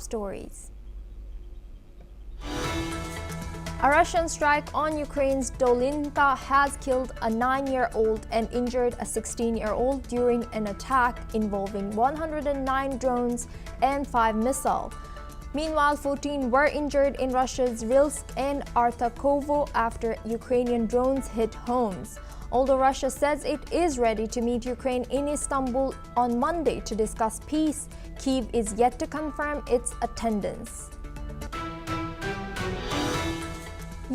stories. A Russian strike on Ukraine's Dolinka has killed a 9-year-old and injured a 16-year-old during an attack involving 109 drones and 5 missiles. Meanwhile, 14 were injured in Russia's Rilsk and Artakovo after Ukrainian drones hit homes. Although Russia says it is ready to meet Ukraine in Istanbul on Monday to discuss peace, Kyiv is yet to confirm its attendance.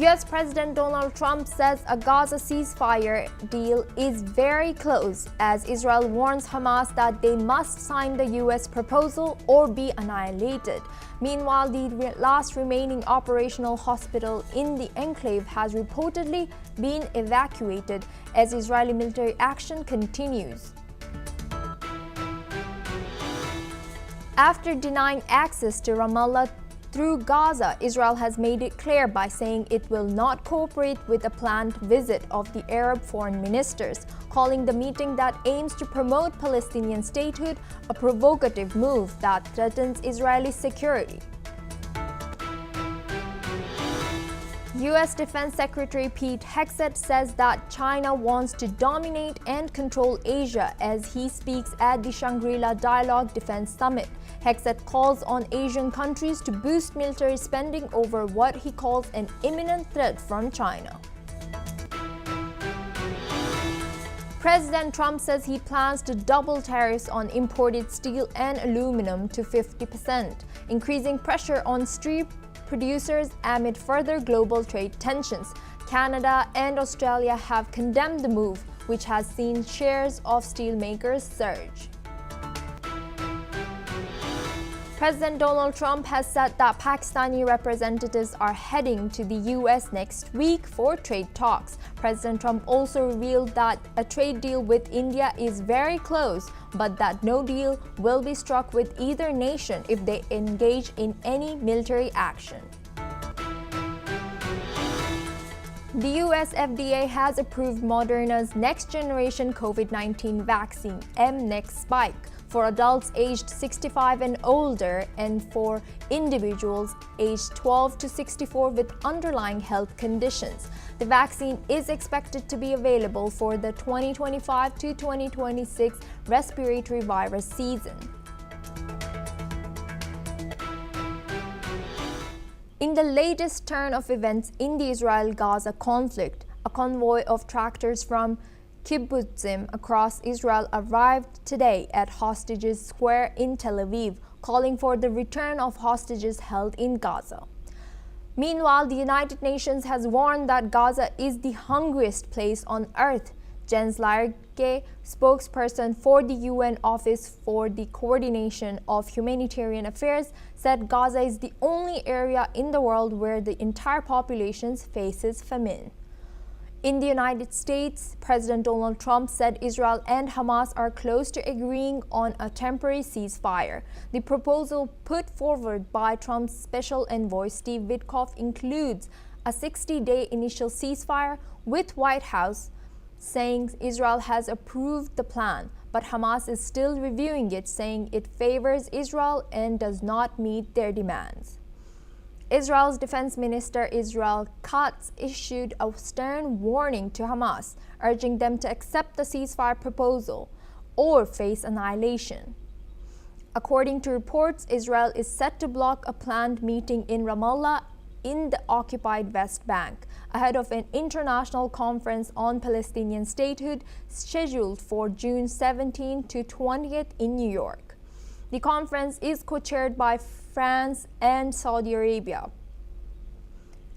US President Donald Trump says a Gaza ceasefire deal is very close as Israel warns Hamas that they must sign the US proposal or be annihilated. Meanwhile, the last remaining operational hospital in the enclave has reportedly been evacuated as Israeli military action continues. After denying access to Ramallah through Gaza, Israel has made it clear by saying it will not cooperate with a planned visit of the Arab foreign ministers, calling the meeting that aims to promote Palestinian statehood a provocative move that threatens Israeli security. U.S. Defense Secretary Pete Hegseth says that China wants to dominate and control Asia as he speaks at the Shangri-La Dialogue Defense Summit. Hegseth calls on Asian countries to boost military spending over what he calls an imminent threat from China. President Trump says he plans to double tariffs on imported steel and aluminum to 50%, increasing pressure on steel producers amid further global trade tensions. Canada and Australia have condemned the move, which has seen shares of steelmakers surge. President Donald Trump has said that Pakistani representatives are heading to the U.S. next week for trade talks. President Trump also revealed that a trade deal with India is very close, but that no deal will be struck with either nation if they engage in any military action. The US FDA has approved Moderna's next-generation COVID-19 vaccine, mNEXSpike, for adults aged 65 and older and for individuals aged 12 to 64 with underlying health conditions. The vaccine is expected to be available for the 2025 to 2026 respiratory virus season. In the latest turn of events in the Israel-Gaza conflict, a convoy of tractors from kibbutzim across Israel arrived today at Hostages Square in Tel Aviv, calling for the return of hostages held in Gaza. Meanwhile, the United Nations has warned that Gaza is the hungriest place on earth. Jens Laerke, spokesperson for the UN Office for the Coordination of Humanitarian Affairs, said Gaza is the only area in the world where the entire population faces famine. In the United States, President Donald Trump said Israel and Hamas are close to agreeing on a temporary ceasefire. The proposal put forward by Trump's special envoy Steve Witkoff includes a 60-day initial ceasefire, with White House saying Israel has approved the plan, but Hamas is still reviewing it, saying it favors Israel and does not meet their demands. Israel's Defense Minister Israel Katz issued a stern warning to Hamas, urging them to accept the ceasefire proposal or face annihilation. According to reports, Israel is set to block a planned meeting in Ramallah in the occupied West Bank, ahead of an international conference on Palestinian statehood scheduled for June 17 to 20th in New York. The conference is co-chaired by France and Saudi Arabia.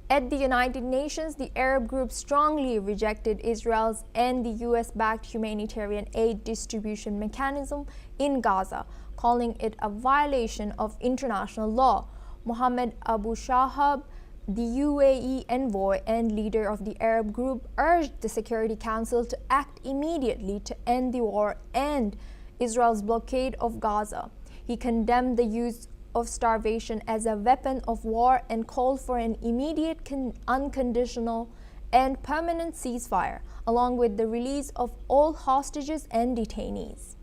At the United Nations, the Arab group strongly rejected Israel's and the US-backed humanitarian aid distribution mechanism in Gaza, calling it a violation of international law. Mohammed Abu Shahab, the UAE envoy and leader of the Arab group, urged the Security Council to act immediately to end the war and Israel's blockade of Gaza. He condemned the use of starvation as a weapon of war and called for an immediate, unconditional, and permanent ceasefire, along with the release of all hostages and detainees.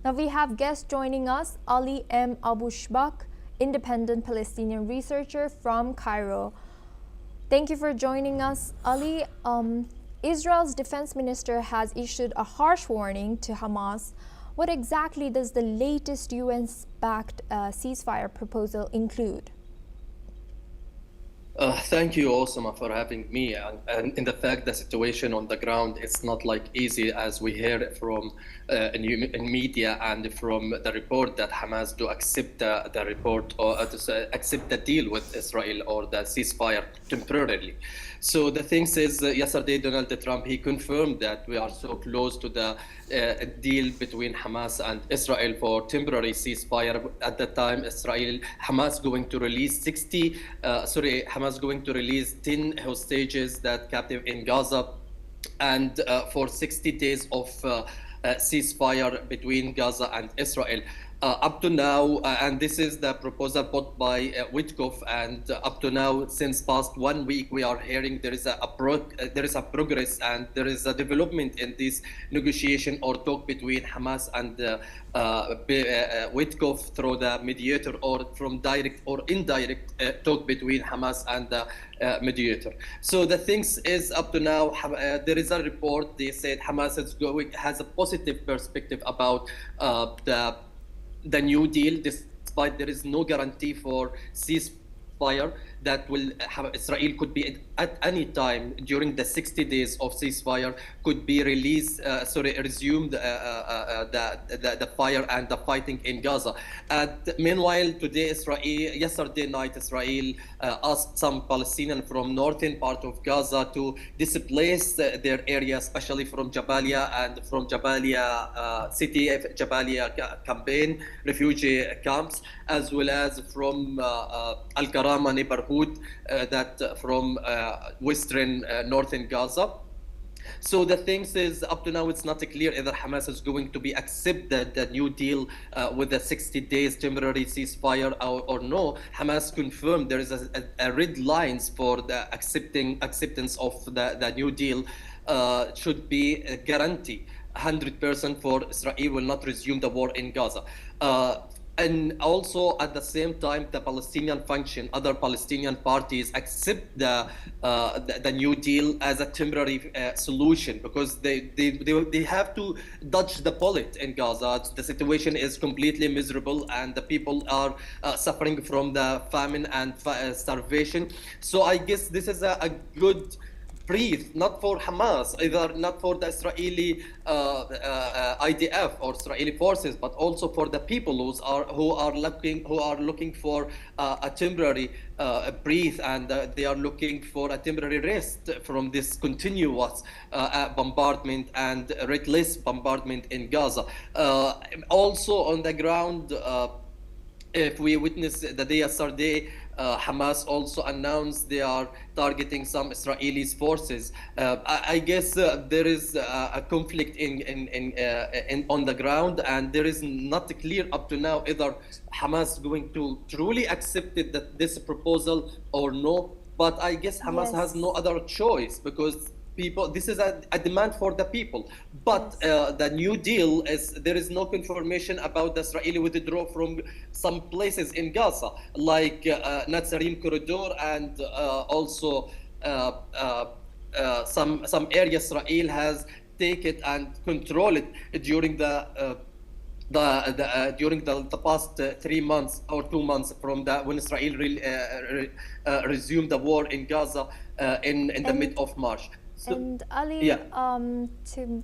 Now we have guests joining us, Ali M. Abushbak, independent Palestinian researcher from Cairo. Thank you for joining us, Ali. Israel's defense minister has issued a harsh warning to Hamas. What exactly does the latest UN-backed ceasefire proposal include? Thank you, Osama, for having me. And in the fact, the situation on the ground, it's not like easy as we hear from in media and from the report that Hamas do accept the report or accept the deal with Israel or the ceasefire temporarily. So the thing is, yesterday Donald Trump, he confirmed that we are so close to the deal between Hamas and Israel for temporary ceasefire. At the time, Hamas going to release 10 hostages that captive in Gaza, and for 60 days of ceasefire between Gaza and Israel. Up to now, and this is the proposal put by Witkoff, and up to now, since past 1 week, we are hearing there is a progress and there is a development in this negotiation or talk between Hamas and Witkoff through the mediator, or from direct or indirect talk between Hamas and the mediator. So the things is, up to now, there is a report. They said Hamas has a positive perspective about the new deal, despite there is no guarantee for ceasefire that will have Israel could be at any time during the 60 days of ceasefire could be resumed the fire and the fighting in Gaza. Meanwhile, yesterday night, Israel asked some Palestinians from northern part of Gaza to displace their area, especially from Jabalia and from Jabalia city, Jabalia campaign, refugee camps, as well as from Al-Karama neighborhood, that from western northern Gaza. So the things is, up to now, it's not clear whether Hamas is going to be accepted the new deal with the 60 days temporary ceasefire or no. Hamas confirmed there is a red lines for the acceptance of the new deal should be a guarantee 100% for Israel will not resume the war in Gaza. And also, at the same time, the Palestinian function, other Palestinian parties accept the new deal as a temporary solution, because they have to dodge the bullet in Gaza. The situation is completely miserable, and the people are suffering from the famine and starvation. So I guess this is a good breathe, not for Hamas, either not for the Israeli IDF or Israeli forces, but also for the people who are looking for a temporary breathe, and they are looking for a temporary rest from this continuous bombardment and reckless bombardment in Gaza. Also on the ground, if we witness the day yesterday, Hamas also announced they are targeting some Israeli forces. I guess there is a conflict on the ground, and there is not clear up to now whether Hamas is going to truly accept this proposal or no. But I guess Hamas has no other choice, because this is a demand for the people. But the new deal there is no confirmation about the Israeli withdrawal from some places in Gaza, like Netzarim corridor, and also some areas Israel has taken and control it during during the past 3 months or 2 months from when Israel resumed the war in Gaza in the mid of March. And Ali,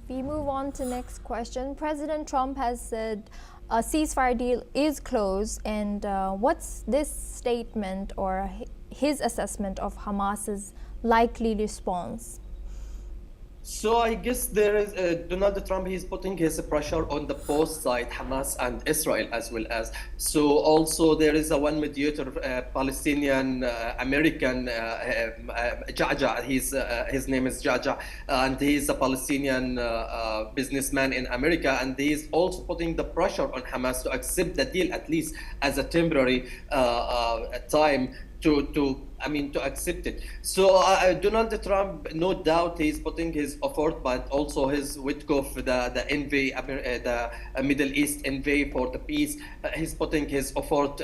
we move on to next question. President Trump has said a ceasefire deal is close, and what's this statement or his assessment of Hamas's likely response? So I guess there is Donald Trump. He's putting his pressure on the both side, Hamas and Israel as well as. So also there is one mediator, Palestinian American, Jaja. His name is Jaja, and he's a Palestinian businessman in America, and he's also putting the pressure on Hamas to accept the deal, at least as a temporary time, to accept it. So Donald Trump, no doubt, he's putting his effort, but also his Witkoff, the envy, the Middle East envy for the peace. He's putting his effort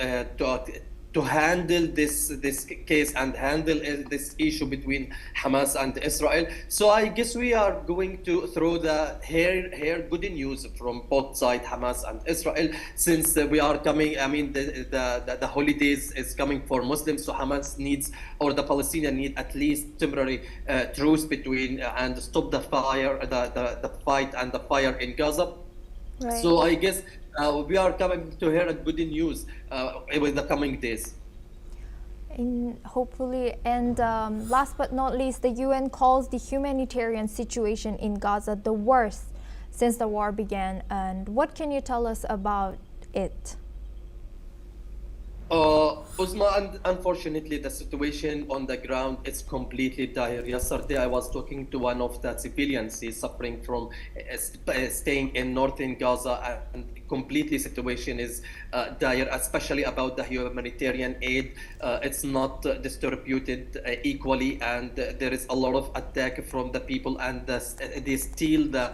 to handle this case and handle this issue between Hamas and Israel. So I guess we are going to throw the here good news from both sides, Hamas and Israel, since we are coming. I mean, the holidays is coming for Muslims, so Hamas needs, or the Palestinians need, at least temporary truce between and stop the fire, the fight and the fire in Gaza. Right. So I guess we are coming to hear a good news with the coming days. Hopefully, and last but not least, the UN calls the humanitarian situation in Gaza the worst since the war began. And what can you tell us about it? Uzma, unfortunately, the situation on the ground is completely dire. Yesterday, I was talking to one of the civilians. He's suffering from staying in northern Gaza, and completely situation is dire, especially about the humanitarian aid. It's not distributed equally, and there is a lot of attack from the people, and they steal the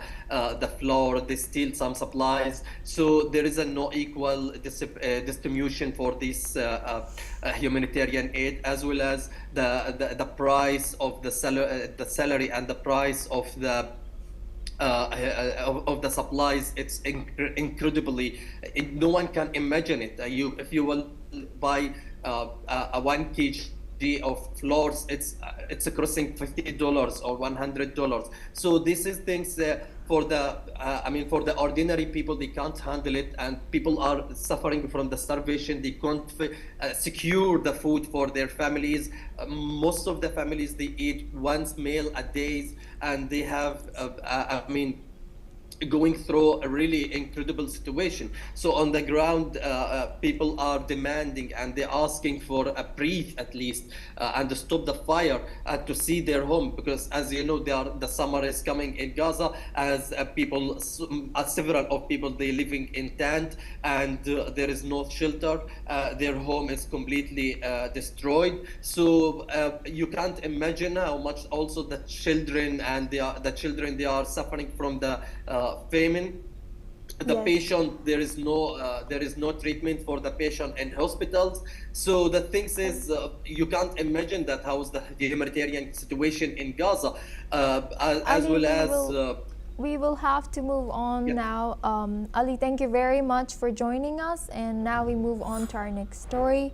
flour, they steal some supplies. So there is a no equal distribution for this humanitarian aid, as well as the price of the salary and the price of the supplies. It's incredibly, no one can imagine it. If you will buy a 1 kg of floors, it's crossing $50 or $100. So this is things for the ordinary people, they can't handle it, and people are suffering from the starvation. They can't secure the food for their families. Most of the families, they eat one meal a day, and they have going through a really incredible situation. So on the ground, people are demanding and they're asking for a breath at least, and to stop the fire, to see their home, because as you know, the summer is coming in Gaza, as several of people, they living in tent, and there is no shelter. Their home is completely destroyed. So you can't imagine how much also the children, and they are suffering from the famine. The Yes. patient, there is no treatment for the patient in hospitals. So the things is, you can't imagine that how's the humanitarian situation in Gaza, as well as. We will have to move on now. Ali, thank you very much for joining us. And now we move on to our next story.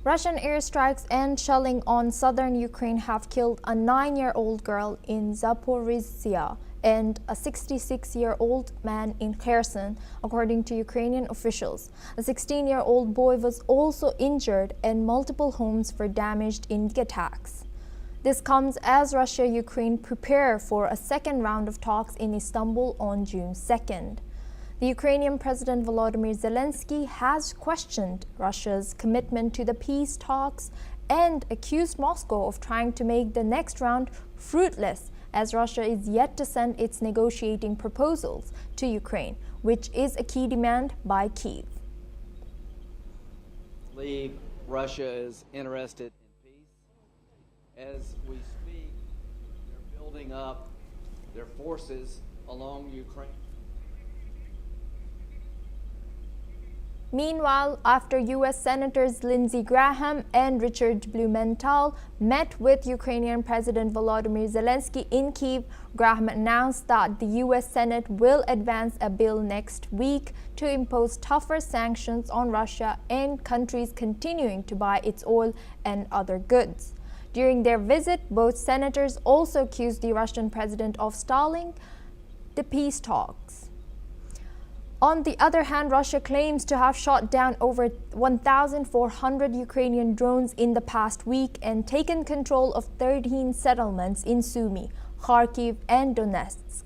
Russian airstrikes and shelling on southern Ukraine have killed a 9-year-old girl in Zaporizhzhia and a 66-year-old man in Kherson, according to Ukrainian officials. A 16-year-old boy was also injured, and multiple homes were damaged in the attacks. This comes as Russia and Ukraine prepare for a second round of talks in Istanbul on June 2nd. The Ukrainian President Volodymyr Zelensky has questioned Russia's commitment to the peace talks and accused Moscow of trying to make the next round fruitless, as Russia is yet to send its negotiating proposals to Ukraine, which is a key demand by Kyiv. I believe Russia is interested in peace. As we speak, they're building up their forces along Ukraine. Meanwhile, after U.S. Senators Lindsey Graham and Richard Blumenthal met with Ukrainian President Volodymyr Zelensky in Kyiv, Graham announced that the U.S. Senate will advance a bill next week to impose tougher sanctions on Russia and countries continuing to buy its oil and other goods. During their visit, both senators also accused the Russian president of stalling the peace talks. On the other hand, Russia claims to have shot down over 1,400 Ukrainian drones in the past week and taken control of 13 settlements in Sumy, Kharkiv, and Donetsk.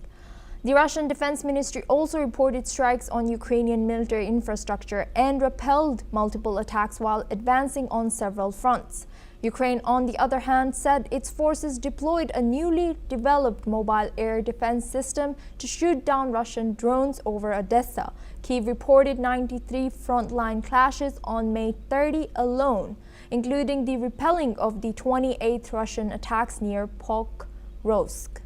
The Russian Defense Ministry also reported strikes on Ukrainian military infrastructure and repelled multiple attacks while advancing on several fronts. Ukraine, on the other hand, said its forces deployed a newly developed mobile air defense system to shoot down Russian drones over Odessa. Kyiv reported 93 frontline clashes on May 30 alone, including the repelling of the 28th Russian attacks near Pokrovsk.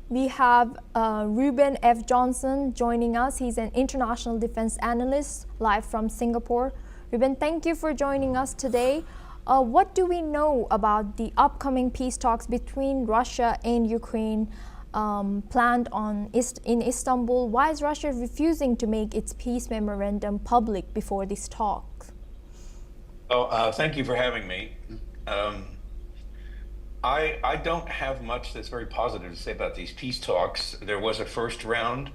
We have Ruben F. Johnson joining us. He's an international defense analyst live from Singapore. Ruben, thank you for joining us today. What do we know about the upcoming peace talks between Russia and Ukraine planned in Istanbul? Why is Russia refusing to make its peace memorandum public before these talks? Thank you for having me. I don't have much that's very positive to say about these peace talks. There was a first round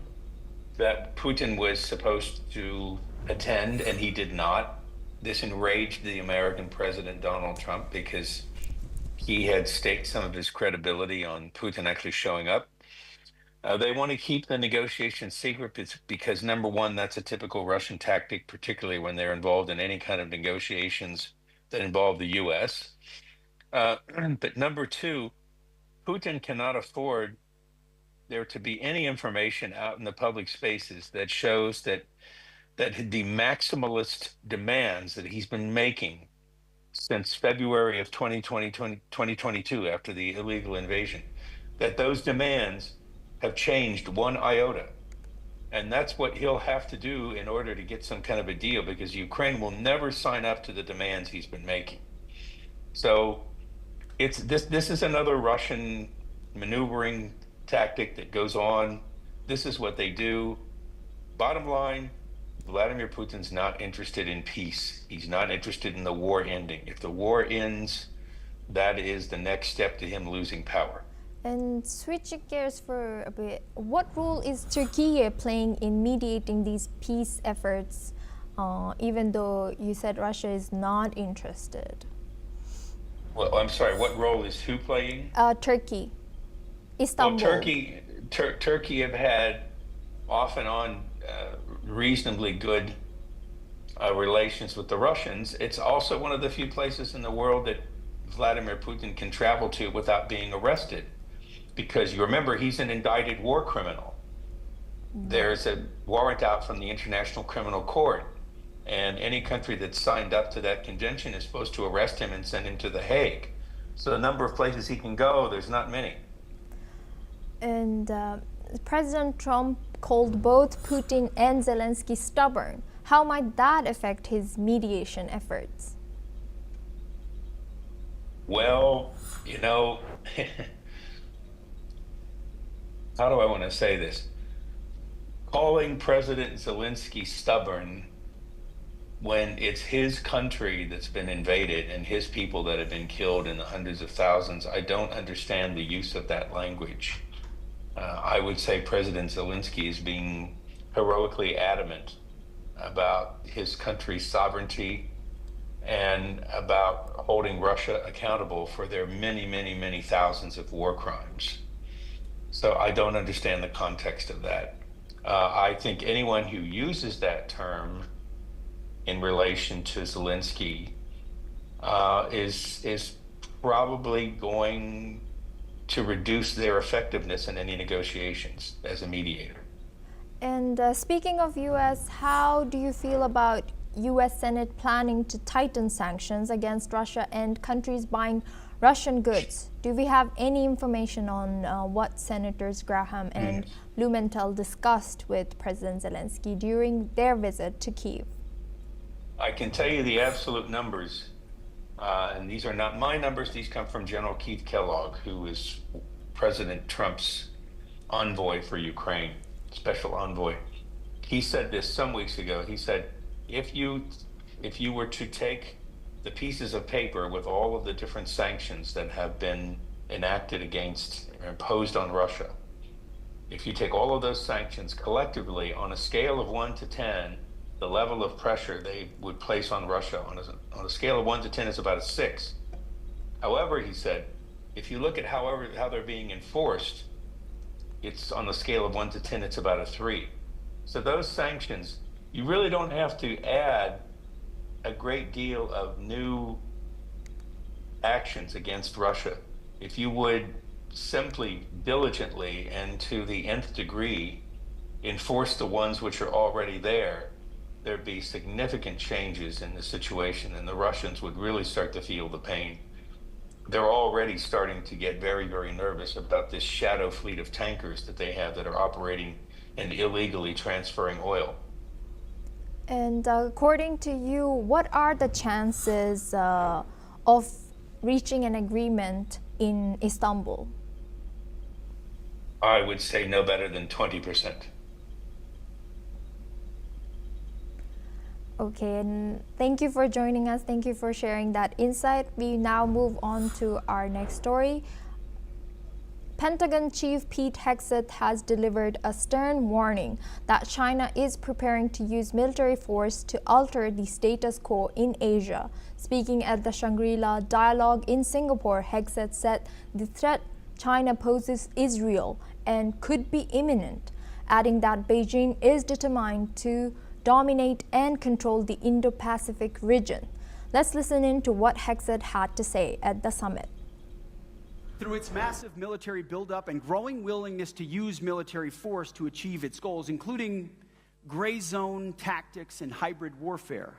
that Putin was supposed to attend, and he did not. This enraged the American president, Donald Trump, because he had staked some of his credibility on Putin actually showing up. They want to keep the negotiations secret because, number one, that's a typical Russian tactic, particularly when they're involved in any kind of negotiations that involve the U.S. But number two, Putin cannot afford there to be any information out in the public spaces that shows that the maximalist demands that he's been making since February of 2022, after the illegal invasion, that those demands have changed one iota. And that's what he'll have to do in order to get some kind of a deal, because Ukraine will never sign up to the demands he's been making. So this is another Russian maneuvering tactic that goes on. This is what they do. Bottom line, Vladimir Putin's not interested in peace. He's not interested in the war ending. If the war ends, that is the next step to him losing power. And switching gears for a bit, what role is Turkey playing in mediating these peace efforts, even though you said Russia is not interested? Well, I'm sorry, what role is who playing? Turkey, Istanbul. Well, Turkey have had off and on reasonably good relations with the Russians. It's also one of the few places in the world that Vladimir Putin can travel to without being arrested, because you remember he's an indicted war criminal. There's a warrant out from the International Criminal Court, and any country that's signed up to that convention is supposed to arrest him and send him to The Hague. So the number of places he can go, there's not many. And President Trump called both Putin and Zelensky stubborn. How might that affect his mediation efforts? Well, how do I want to say this? Calling President Zelensky stubborn when it's his country that's been invaded and his people that have been killed in the hundreds of thousands, I don't understand the use of that language. I would say President Zelensky is being heroically adamant about his country's sovereignty and about holding Russia accountable for their many, many, many thousands of war crimes. So I don't understand the context of that. I think anyone who uses that term in relation to Zelensky is probably going to reduce their effectiveness in any negotiations as a mediator. And speaking of U.S., how do you feel about U.S. Senate planning to tighten sanctions against Russia and countries buying Russian goods? Do we have any information on what Senators Graham and Blumenthal discussed with President Zelensky during their visit to Kyiv? I can tell you the absolute numbers, and these are not my numbers. These come from General Keith Kellogg, who is President Trump's envoy for Ukraine, special envoy. He said this some weeks ago. He said, if you were to take the pieces of paper with all of the different sanctions that have been enacted against or imposed on Russia, if you take all of those sanctions collectively on a scale of 1 to 10, the level of pressure they would place on Russia on a scale of 1 to 10 is about a 6. However, he said, if you look at how they're being enforced, It's on the scale of 1 to 10, it's about a 3. So those sanctions, you really don't have to add a great deal of new actions against Russia. If you would simply diligently and to the nth degree enforce the ones which are already there, there'd be significant changes in the situation, and the Russians would really start to feel the pain. They're already starting to get very, very nervous about this shadow fleet of tankers that they have that are operating and illegally transferring oil. And according to you, what are the chances of reaching an agreement in Istanbul? I would say no better than 20%. Okay, and thank you for joining us. Thank you for sharing that insight. We now move on to our next story. Pentagon Chief Pete Hegseth has delivered a stern warning that China is preparing to use military force to alter the status quo in Asia. Speaking at the Shangri-La Dialogue in Singapore, Hegseth said the threat China poses is real and could be imminent, adding that Beijing is determined to dominate and control the Indo-Pacific region. Let's listen in to what Hegseth had to say at the summit. Through its massive military buildup and growing willingness to use military force to achieve its goals, including gray zone tactics and hybrid warfare,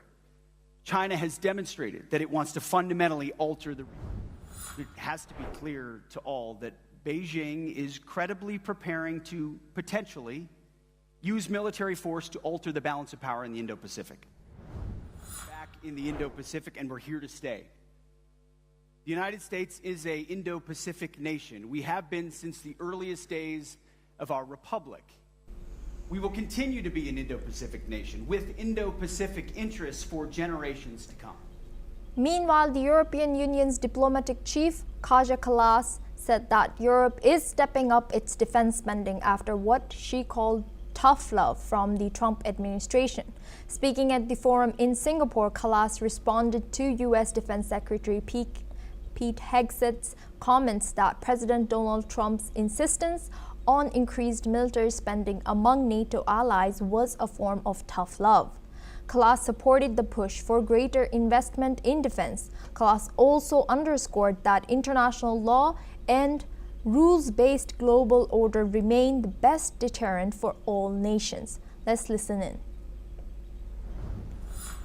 China has demonstrated that it wants to fundamentally alter the region. It has to be clear to all that Beijing is credibly preparing to potentially use military force to alter the balance of power in the Indo-Pacific. Back in the Indo-Pacific, and we're here to stay. The United States is an Indo-Pacific nation. We have been since the earliest days of our republic. We will continue to be an Indo-Pacific nation with Indo-Pacific interests for generations to come. Meanwhile, the European Union's diplomatic chief, Kaja Kallas, said that Europe is stepping up its defense spending after what she called tough love from the Trump administration. Speaking at the forum in Singapore, Kallas responded to U.S. Defense Secretary Pete Hegseth's comments that President Donald Trump's insistence on increased military spending among NATO allies was a form of tough love. Kallas supported the push for greater investment in defense. Kallas also underscored that international law and rules-based global order remain the best deterrent for all nations. Let's listen in.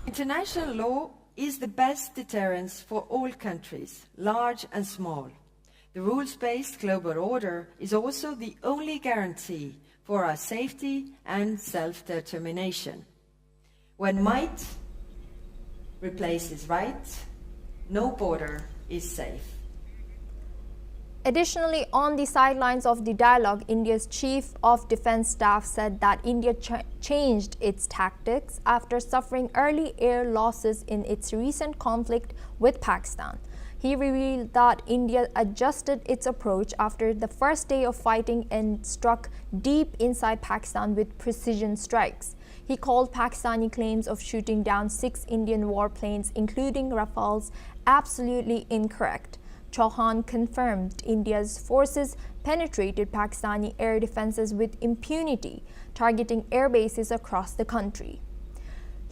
International law is the best deterrence for all countries, large and small. The rules-based global order is also the only guarantee for our safety and self-determination. When might replaces right, no border is safe. Additionally, on the sidelines of the dialogue, India's Chief of Defense Staff said that India changed its tactics after suffering early air losses in its recent conflict with Pakistan. He revealed that India adjusted its approach after the first day of fighting and struck deep inside Pakistan with precision strikes. He called Pakistani claims of shooting down 6 Indian warplanes, including Rafales, absolutely incorrect. Chauhan confirmed India's forces penetrated Pakistani air defenses with impunity, targeting air bases across the country.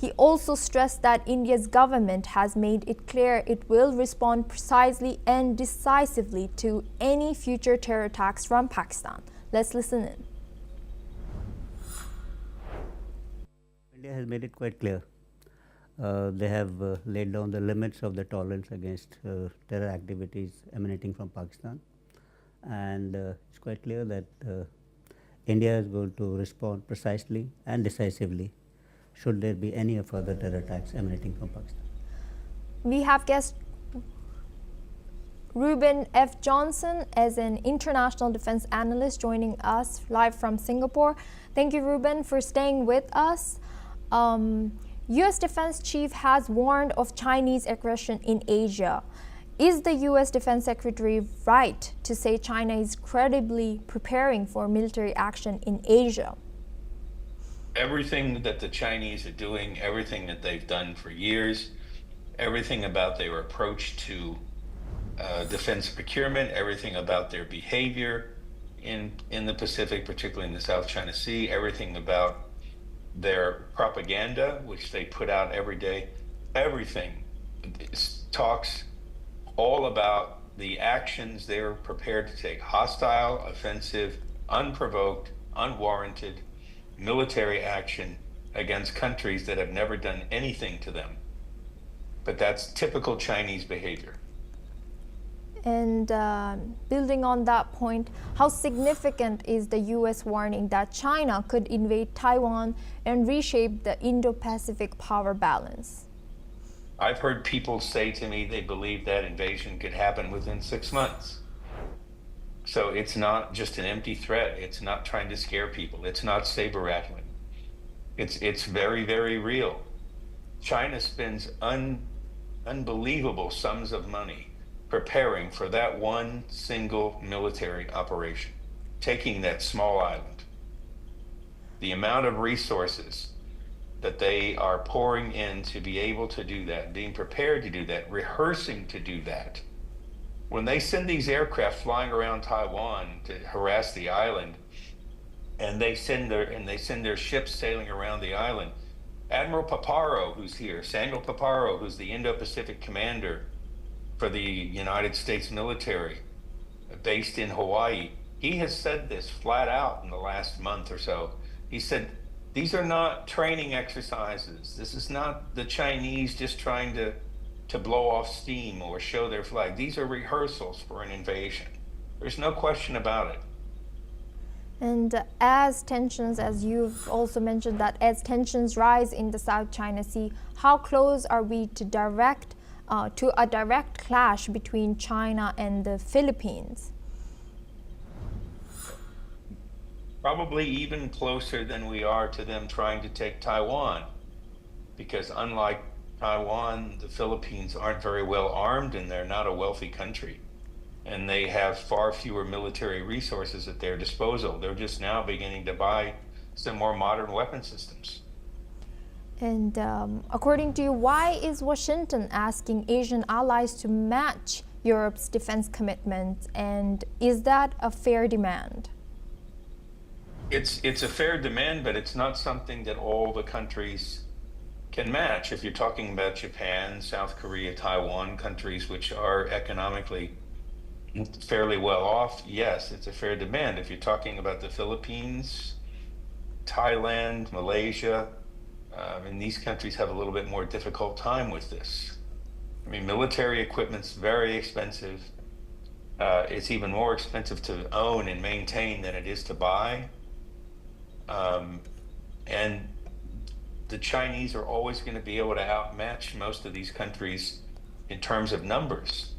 He also stressed that India's government has made it clear it will respond precisely and decisively to any future terror attacks from Pakistan. Let's listen in. India has made it quite clear. They have laid down the limits of the tolerance against terror activities emanating from Pakistan, and it's quite clear that India is going to respond precisely and decisively should there be any further terror attacks emanating from Pakistan. We have guest Ruben F. Johnson as an international defense analyst joining us live from Singapore. Thank you, Ruben, for staying with us. U.S. Defense Chief has warned of Chinese aggression in Asia. Is the U.S. Defense Secretary right to say China is credibly preparing for military action in Asia? Everything that the Chinese are doing, everything that they've done for years, everything about their approach to defense procurement, everything about their behavior in the Pacific, particularly in the South China Sea, everything about their propaganda, which they put out every day, everything talks all about the actions they're prepared to take: hostile, offensive, unprovoked, unwarranted military action against countries that have never done anything to them. But that's typical Chinese behavior. And building on that point, how significant is the US warning that China could invade Taiwan and reshape the Indo-Pacific power balance? I've heard people say to me they believe that invasion could happen within 6 months. So it's not just an empty threat. It's not trying to scare people. It's not saber rattling. It's very, very real. China spends unbelievable sums of money preparing for that one single military operation, taking that small island. The amount of resources that they are pouring in to be able to do that, being prepared to do that, rehearsing to do that. When they send these aircraft flying around Taiwan to harass the island, and they send their ships sailing around the island, Admiral Paparo, who's here, Samuel Paparo, who's the Indo-Pacific commander for the United States military, based in Hawaii, he has said this flat out in the last month or so. He said, these are not training exercises. This is not the Chinese just trying to blow off steam or show their flag. These are rehearsals for an invasion. There's no question about it. And as tensions, as you've also mentioned, that as tensions rise in the South China Sea, how close are we to a direct clash between China and the Philippines? Probably even closer than we are to them trying to take Taiwan, because unlike Taiwan, the Philippines aren't very well armed and they're not a wealthy country. And they have far fewer military resources at their disposal. They're just now beginning to buy some more modern weapon systems. And according to you, why is Washington asking Asian allies to match Europe's defense commitments? And is that a fair demand? It's a fair demand, but it's not something that all the countries can match. If you're talking about Japan, South Korea, Taiwan, countries which are economically fairly well off, yes, it's a fair demand. If you're talking about the Philippines, Thailand, Malaysia, and these countries have a little bit more difficult time with this. I mean, military equipment's very expensive. It's even more expensive to own and maintain than it is to buy. And the Chinese are always going to be able to outmatch most of these countries in terms of numbers.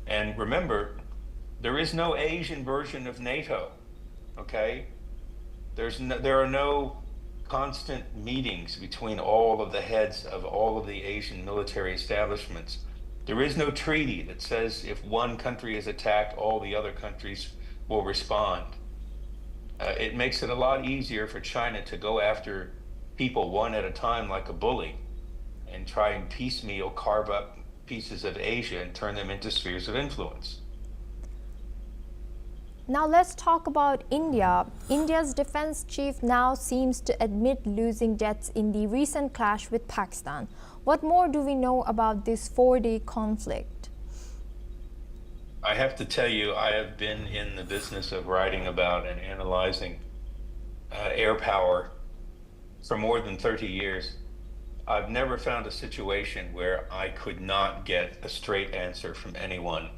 And remember, there is no Asian version of NATO, okay? There are no constant meetings between all of the heads of all of the Asian military establishments. There is no treaty that says if one country is attacked, all the other countries will respond. It makes it a lot easier for China to go after people one at a time like a bully and try and piecemeal carve up pieces of Asia and turn them into spheres of influence. Now let's talk about India. India's defense chief now seems to admit losing jets in the recent clash with Pakistan. What more do we know about this 4-day conflict? I have to tell you, I have been in the business of writing about and analyzing air power for more than 30 years. I've never found a situation where I could not get a straight answer from anyone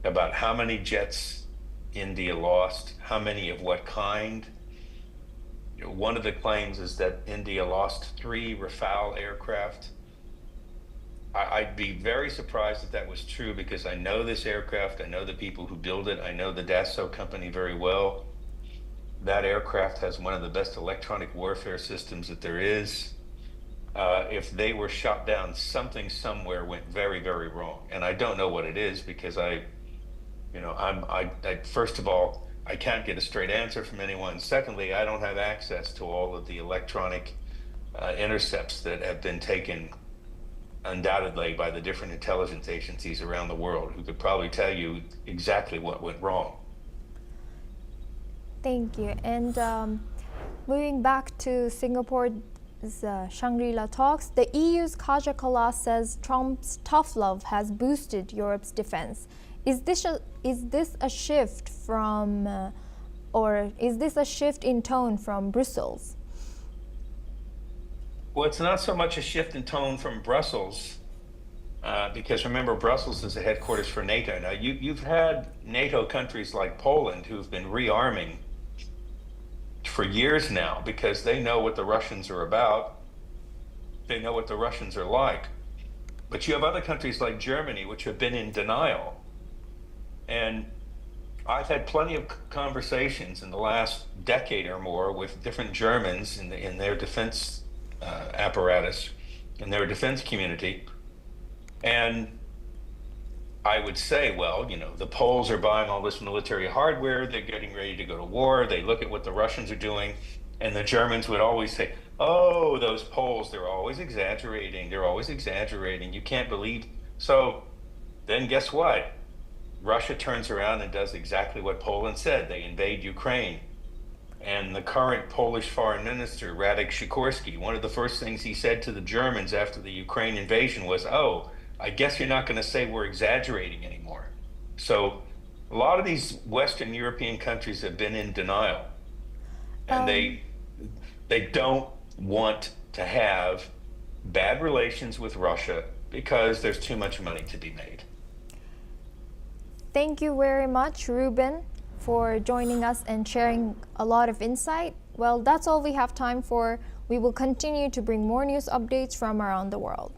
about how many jets India lost, how many of what kind. You know, one of the claims is that India lost 3 Rafale aircraft. I'd be very surprised if that was true, because I know this aircraft, I know the people who build it, I know the Dassault company very well. That aircraft has one of the best electronic warfare systems that there is. If they were shot down, something somewhere went very, very wrong. And I don't know what it is, because first of all, I can't get a straight answer from anyone. Secondly, I don't have access to all of the electronic intercepts that have been taken undoubtedly by the different intelligence agencies around the world, who could probably tell you exactly what went wrong. Thank you. And moving back to Singapore's Shangri-La talks, the EU's Kaja Kallas says Trump's tough love has boosted Europe's defense. Is this a shift from, or is this a shift in tone from Brussels? Well, it's not so much a shift in tone from Brussels, because remember, Brussels is the headquarters for NATO. Now, you've had NATO countries like Poland who've been rearming for years now because they know what the Russians are about. They know what the Russians are like. But you have other countries like Germany, which have been in denial. And I've had plenty of conversations in the last decade or more with different Germans in their defense apparatus, in their defense community. And I would say, well, you know, the Poles are buying all this military hardware, they're getting ready to go to war, they look at what the Russians are doing, and the Germans would always say, oh, those Poles, they're always exaggerating, you can't believe. So then guess what? Russia turns around and does exactly what Poland said. They invade Ukraine. And the current Polish foreign minister, Radek Sikorski, one of the first things he said to the Germans after the Ukraine invasion was, oh, I guess you're not going to say we're exaggerating anymore. So a lot of these Western European countries have been in denial. And they don't want to have bad relations with Russia because there's too much money to be made. Thank you very much, Ruben, for joining us and sharing a lot of insight. Well, that's all we have time for. We will continue to bring more news updates from around the world.